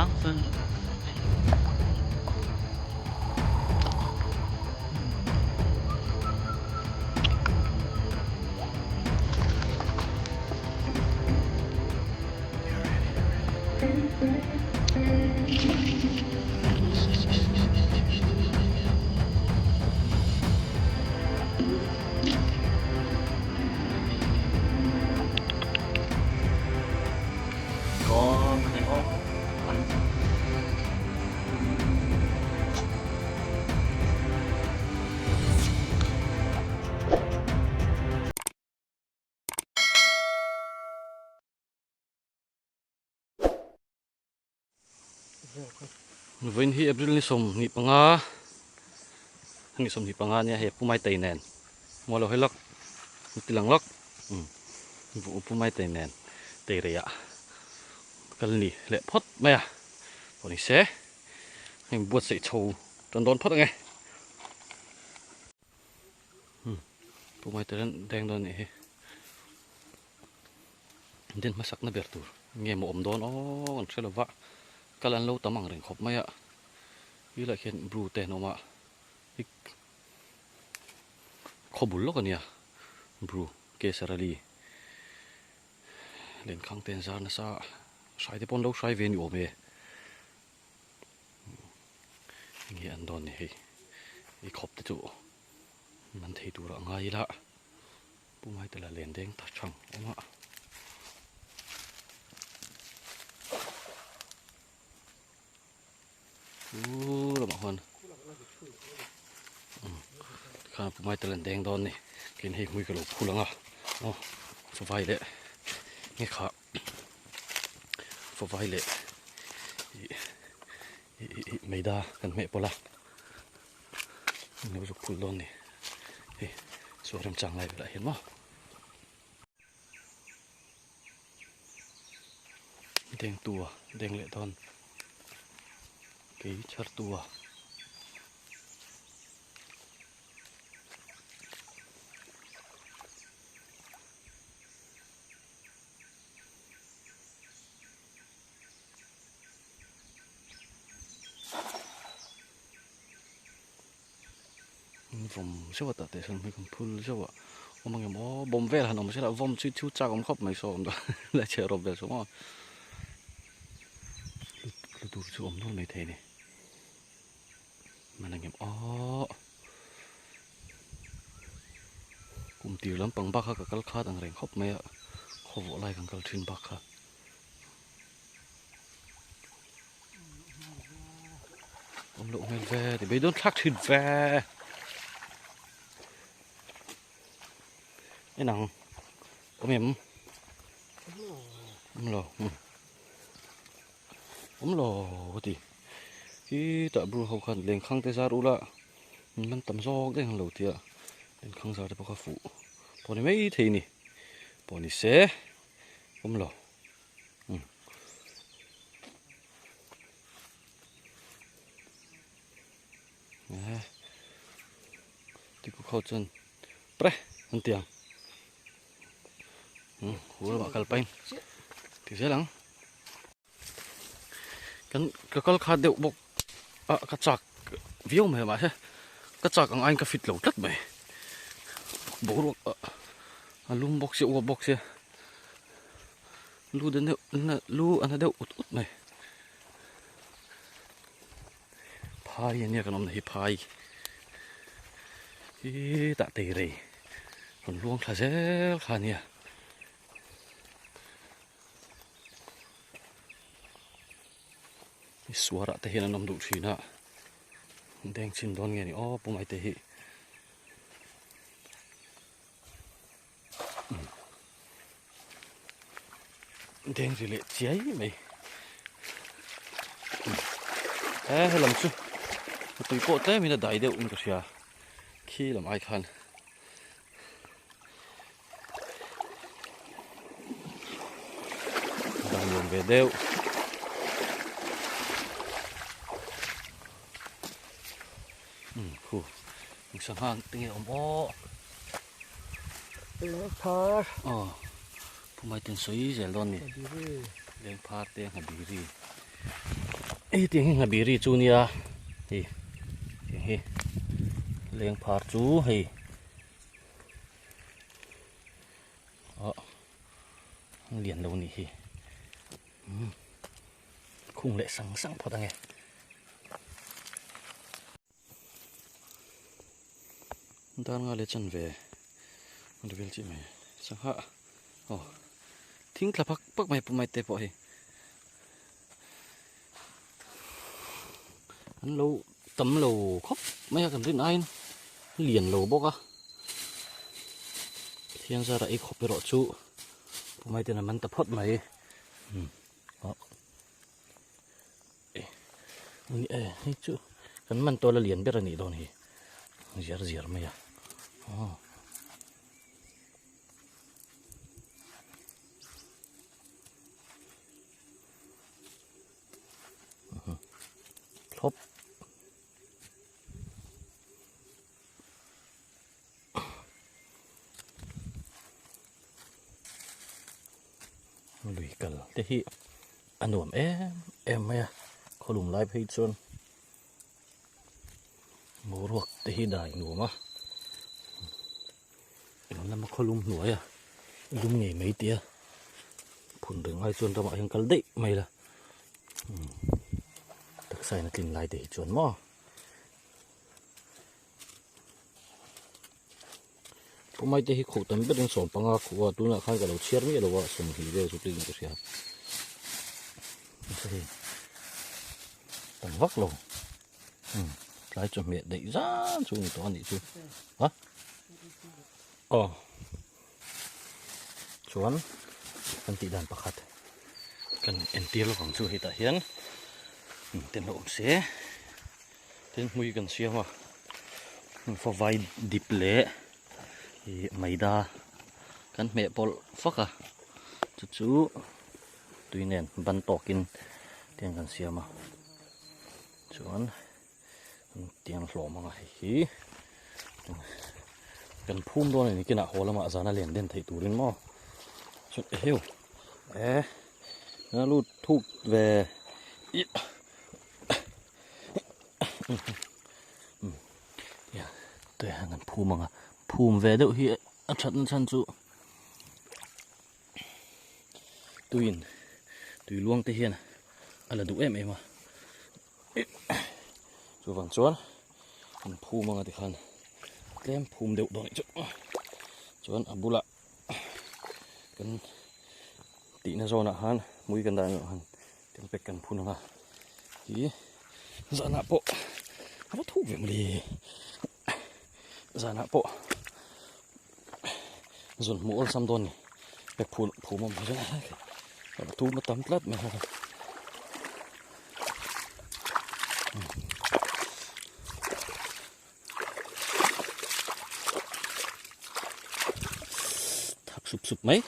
sáng sơn có cái ốc Vinh hi April ni som ni panga nya he pumai tei nen mo lo helok tilang lok vu pumai tei nen tei ria kal ni le phot maya poni se heng buat sei chou ton don phot nge pumai tei deng don ni he den masak na bertur nge mo om don on threlova kalan lo tamang reng khop maya hi la khen bru te no ma khobul lo kania bru ke sarali len khang ten zar na sa sai te pon lo sai ve ni o me nge an don ni he I khop te chu man thei tur ngai la pumai te la len deng ta chang oma lo ma hon khana pumai te len deng don ni ken he hui ka lo phulanga so vai le nge kha so vai le meida kan me pola no so phul don ni he so ram chang lai la hen mo deng tua deng le don cái char tua vom sao ta te san mấy con phul sao ạ ông mang em bom ve là nó mới sẽ là vom chút chút cha ông khóc mày sao ông đó lại chơi rob về xuống mà lu tu chú ông nó mày thế này mà anh em cùng tiêu lắm bằng bạc ha cả cái khát anh rèn khóc mày ạ khóc vỗ lại cái thuyền bạc ha ông lộ mày về thì bây giờ thắc thuyền về cái nào ông em ông lò cái gì cái tạ bru hậu khăn lên khang tê ra đủ la mình tầm gió cái hàng đầu tiệt lên khang ra để bao phụ bọn này mấy thế nè bọn này sẽ ông lò thì cũng khó chân pre ăn tiền hú là bakal pain thì sẽ lắng cái con khát điệu bốc cái chạc viêu mà thế cái chạc anh cái phít lẩu tất mày bố ruột lum bốc xịu bốc xe lu đến lu anh đều út mày phai này cái nón này phai cái tạ tề này còn luôn khá dễ khá nè suara te hian nam du thina deng chin don nge ni pumai te hi deng ri le chiai mai lam chu tui ko te mina dai deuh in ka ria khi lam ai khan dang yom ve deuh sang hang tinggal leopard pumai ten soi zel don ni leopard te habiri ấy tiếng là bị ri chú nia thì hi liền phạt chú hi liền đâu nỉ hi khung lệ sáng sáng phật nghe đang ngồi lên chân về mình đi chị mày sáng hạ thính là bắc mày tép bỏ hi hắn lâu tấm lầu khóc mấy cầm trên ai liền lầu bốc à thiên ra lại khóc bị rõ chú mày tên là mình tập hot mày đó hey chú cái mình tôi là liền biết là nị đâu nị giở mày à khóc lùi cờ thế hi anh nuông em mày à khó lùng lại phải chôn mồ ruột thế hi đại nuông mà nó làm khó lùng nuôi à lùng nghề mấy tia phun đường ai chôn tao mọi hình cල් đấy mày là thực sai là tìm lại để chôn mò hôm nay thì khổ tấm biết đang sổn bằng khổ tu là khai cả đầu chiết mấy đầu sổn thì về chụp hình của xe thì tầm vắt lồng trái cho mẹ đẩy ra chung to đi chứ hả chuan kan ti dan pakhat kan entir lo khang chu hi ta hian ten lo se ten mui kan sia ma for vai dip le maida kan me pol faka chu tuinen ban tokin ten kan sia ma chuan tiang hlo manga hi kan phum do này kina holama zana len den thei turin mo chút heo nó lút thúc về tôi hàng ngàn phum về đâu hiện chân chân chú tùy luông tây hiền là đủ em mà chú vàng chuan phum mà thì khăn kem phum đều đôi chút chuan abula kan tị na zona han mui kan dan han tem pek kan phun nga hi zana po aba thu ve mli zana po zon mu ol sam don ni pek phun phum ma zana aba thu ma tam tlat me ha thak sup mấy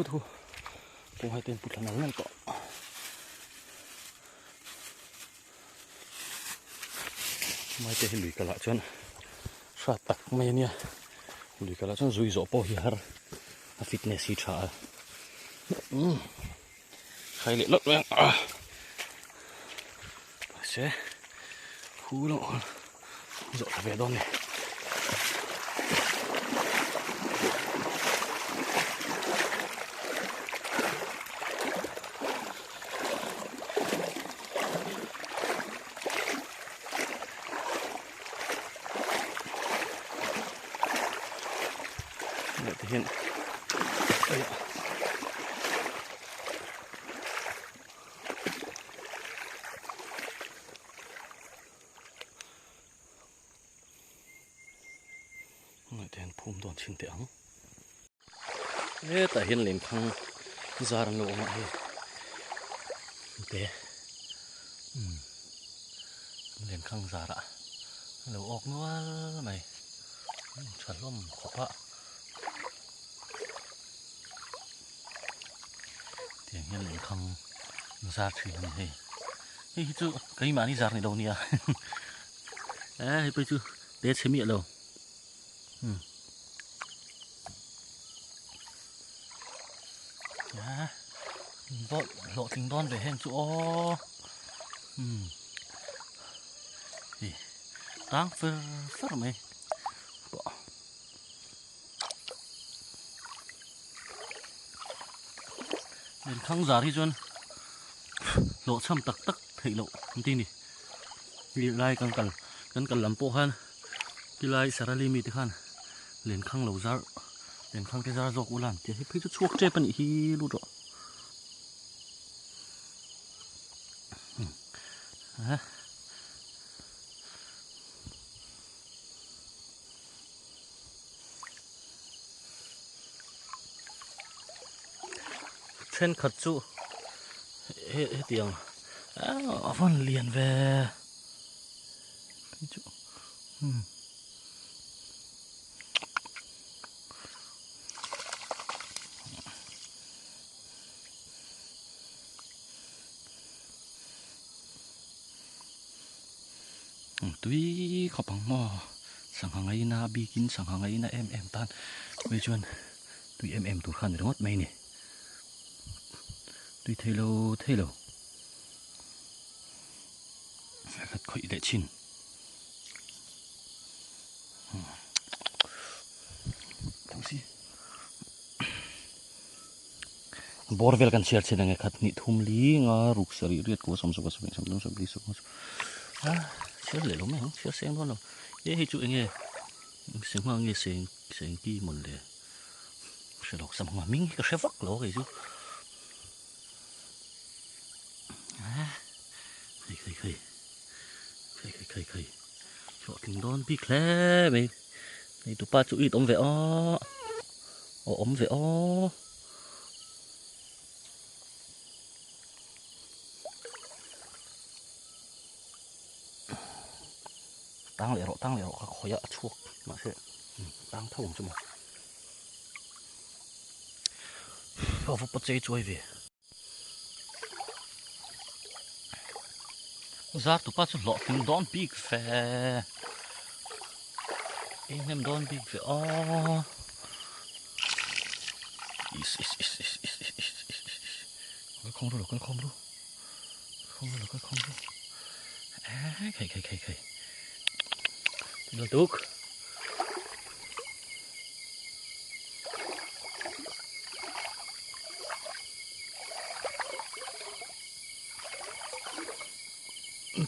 thu cũng hai tên bụt là nắng to mai tên lùi cả lại chân sát tắc mày nha lùi cả lại chân rủi ro po hiar fitness hi cha khai lệ lót vậy sẽ khu lộ rõ về đó này để thể hiện người đèn phum đòn trên tiếng tại hiện lên khang ra đang lộ mà thế lên khang ra đã lộ ốc nữa mày chuẩn lắm khó ạ tiếng hiện lên khang ra thuyền này hey chú cái mà đi ra này đâu nè bây chú để xem miệng đâu vợ lộ tình đón về hen chỗ thì tăng phơ phất mày bỏ đến khăng giá thì chôn lộ chăm tắc tắc thấy lộ không tin đi đi lại cần làm bộ hơn đi lại sẽ ra limit hơn lên khăng lẩu giá lên khăng cái giá dọc u lan thì hết chút chuốc chế bên hi luôn rồi trên khật trụ hết tiếng vẫn liền về cái chỗ tuy khó bằng mò sang hàng ấy na bi kín sang hàng ấy na em tan bây chuan tuy em tụt khăn rồi mất mày nè tuy thấy lâu khát khởi lệ chín thằng gì borvel kan share chen nge khat ni thum li nga ruk sari riat ko som li so share le lo me share sem lo ye hi chu nge sing ma nge sing ki mon le se lo sam ma ming ka se vak lo cái chu khơi chỗ tình đón bi khle mày này tụi ba chú ý ôm về ôm về tăng lại rồi khỏi ạ chuột mà sẽ tăng thông cho mà vào vụ bắt dây chui về ra tụi ba chú lọ tình đón bi khle em đón bi về không đâu con không đâu khơi nótuk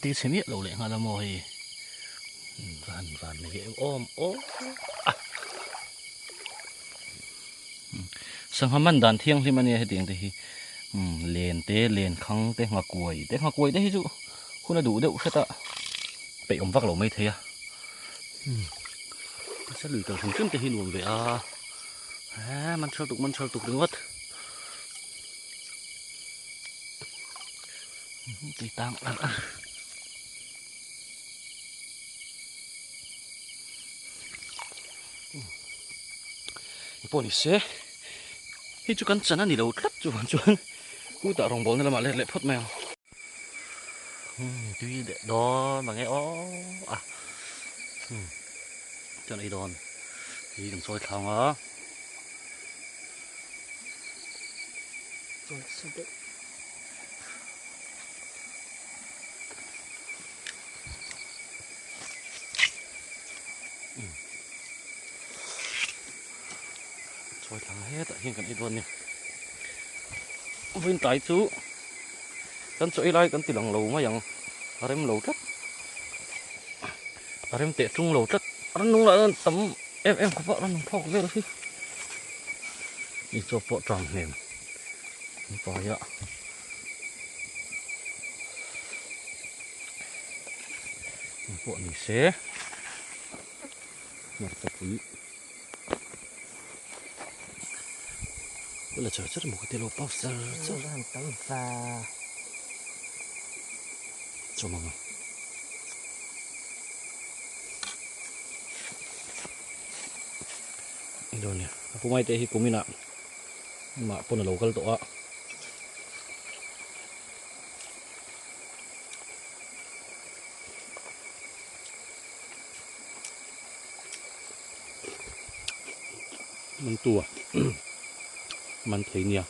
tí xem biết lâu lệ ngà là mồi vàn này ôm sang hôm man đàn thiêng thì mình nghe tiếng thì lên khăng ngà quầy đấy chứ không là đủ đâu hết ạ bị ông vác lẩu mấy thế à sẽ lùi cả thùng chân thì luồng về man sơ tục đứng mất tí tăng ăn police hi chu kan chana ni lo tlat chuan ku ta rong bol na ma le phot mèo tuy để đó mà nghe cho này đòn thì đừng soi thòng á rồi xong đấy soi thòng hết tại hiện cái đòn này bên trái chú kan soi lại kan tilang lầu mà yang arem lầu rất arem tệ trung lầu rất anh nung lại tấm em có vợ nó phọc về rồi đi cho vợ tròn nền bỏ vậy vợ mình xé một tập quý bây giờ chờ rất một cái telo bao giờ cho ra một tấm và cho mama đồ nè phụ mai tê hi cũng mình ạ mà pun là local to mình tua mình thấy nhiều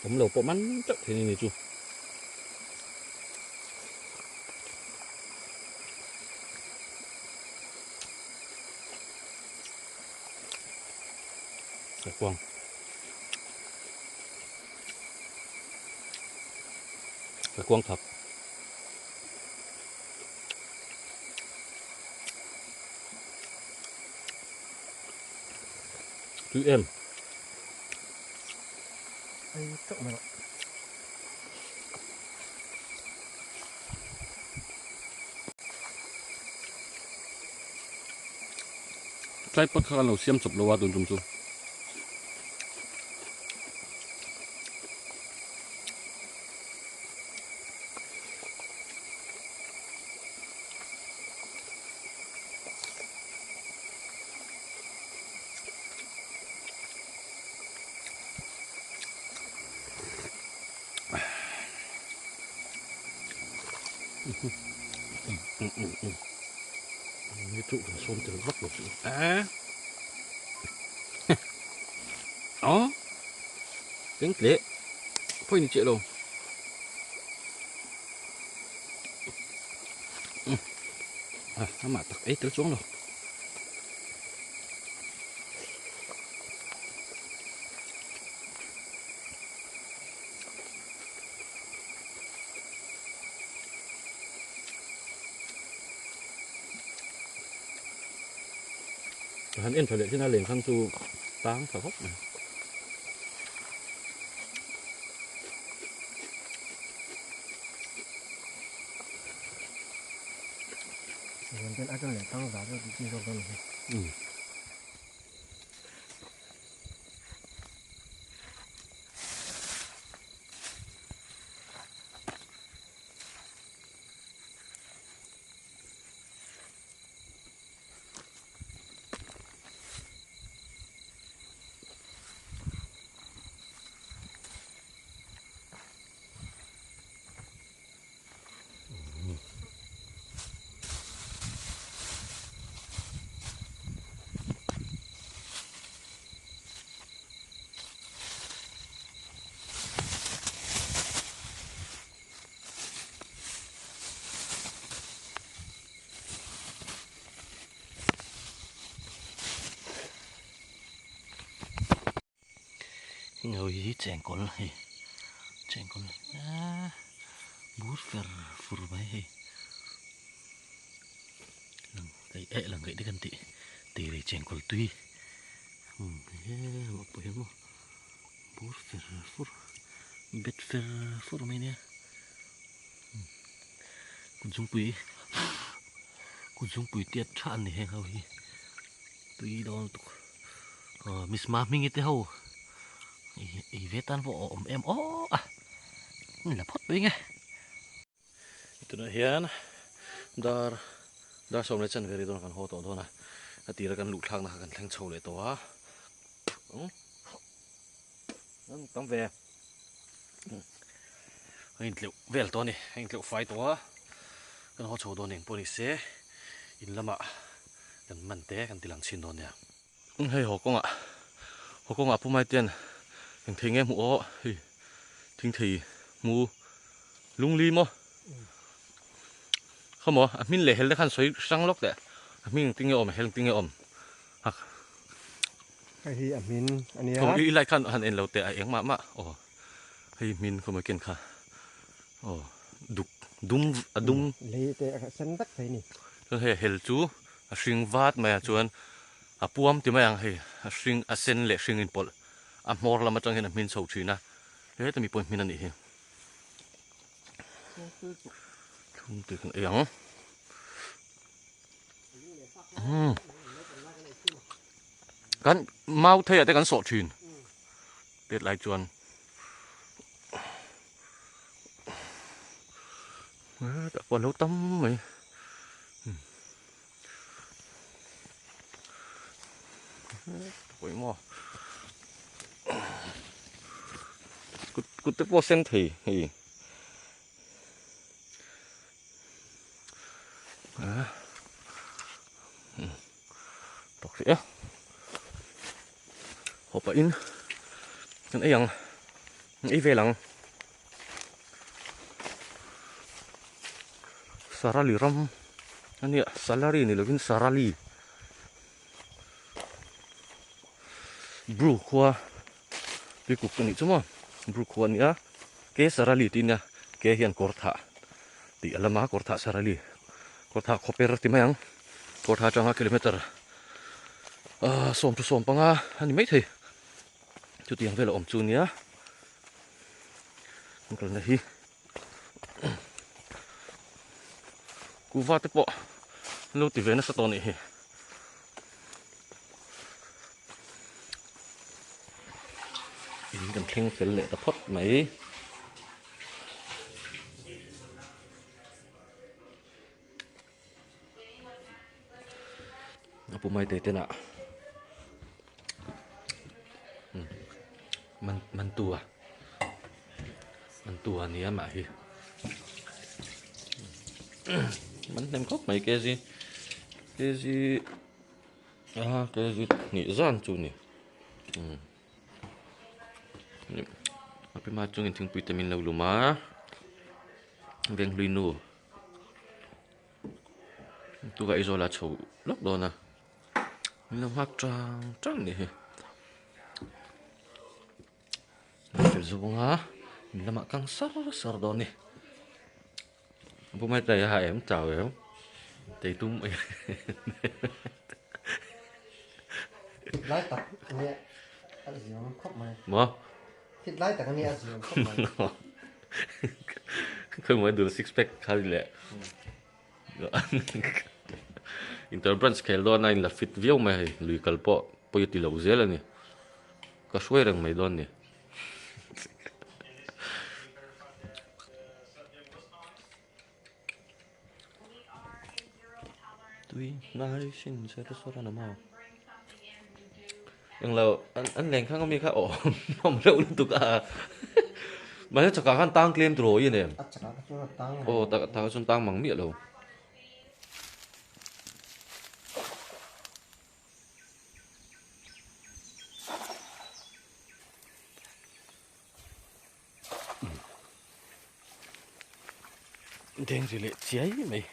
ผมlẩu bộ mắn chắc thế này chú sạch quang thật chú em ai trộn mà trái bắt khá là xiêm sụp lâu qua tuần trùng chú cái trụ là xôm từ vắt một à đó tiếng lệ phơi như chuyện đâu nó mà tặc ấy tới xuống rồi hắn yên phải lệ trên là liền khăn chu táng phải hốc này bên ăn cho này tăng giá cho đi trong con này ngồi chèn con à bút phở phur bay lần cái ệ lần cái đi gần tỉ để chèn con tuy một buổi một bút phở phur bết phở phur mấy nèคุณซุงปุ๋ยเตี้ยชันนี่เฮงเขาฮีตุยโดนตุมิสมามิงเตเฮาอีเวตันพออมเอ็มโอ้อะนี่แหละพอดไปไงตัวนี้เฮียนดาร์สมเลชันเวรีโดนกันโหตัวโดนนะตีระกันลุกทางนะกันแทงโชว์เลยตัวนั่นต้องเวให้เลี้ยวเวลตัวนี้ให้เลี้ยวไฟตัวกันโหโชว์ตัวนี้พวกนี้เสียอินละมะกันมันเตะกันตีหลังชินตัวเนี่ยให้หอกงอ่ะผู้ไม่เตียนอย่างทิ้งไงหมูอ้อทิ้งทีหมูลุงลีมั้งเขาบอกมินเล่เฮลได้ขันสวยสังล็อกแต่มินติ้งเงาอมเฮลติ้งเงาอมฮักไอ้ที่มินอันนี้ผมอีไลขันหันเอ็นเราแต่เองมาโอ้ให้มินเขามาเกินค่ะโอ้ดุมเลยแต่ฉันตักใส่นี่ก็เฮลจูสิงวาดมาจวนปวมที่มาอย่างให้สิงเซนเล่สิงอินพอลมอร์ละมาจังเห็นมินสูชีนะเฮ้ยแต่มีปนมินนั่นนี่ทุ่มตึกเอียงกันเมาเทียแต่กันสดชื่นเด็ดหลายจวนแต่ปนแล้วตั้มไหมโอ้ยมั่วกูจะพูดเส้นถี่ตกเสียหอบไปอินกันไอ้ยัง ý về lặng sarali ram anh nhỉ salary này là cái sarali bru khoa đi cục cái này chứ mà bru khoa nhỉ cái sarali tin nha cái hiện kortha thì alama kortha sarali kortha koper timayang kortha changa kilometer som tu som panga anh mấy thì chút tiền về là om chu nhá cái này cú va tới bộ lâu thì về nó sẽ to này cần khen phải lệ tập phốt mấy apa mai tete nak mantua ni ama hi mình nem khóc mấy cái gì cái gì nghĩ gian chu nè apa mai chung thing vitamin lâu luma veng linu tu vậy rồi là chủ lốc đồ nè nó hoác trăng này phải dùng á mình làm căng sar đồ nè bố mày tay hai em chào em tay tung mày lái tặc nghe ăn gì mà khóc mày mà thịt lái tặc nghe ăn gì mà khóc mày không phải được six pack khai lệ Interbranch khel don na in la fit viau mai lui kalpo poyoti lo zela ni ka shwai rang mai don ni tui nai shin se restaurant ma yang lo an leng khang mi kha o nom lo tu ka mà chắc cả khăn tang claim rồi vậy nè ăn chả cái chỗ là tăng ô ta ta xuân tang mắng miệng rồi đen gì lệ cháy mày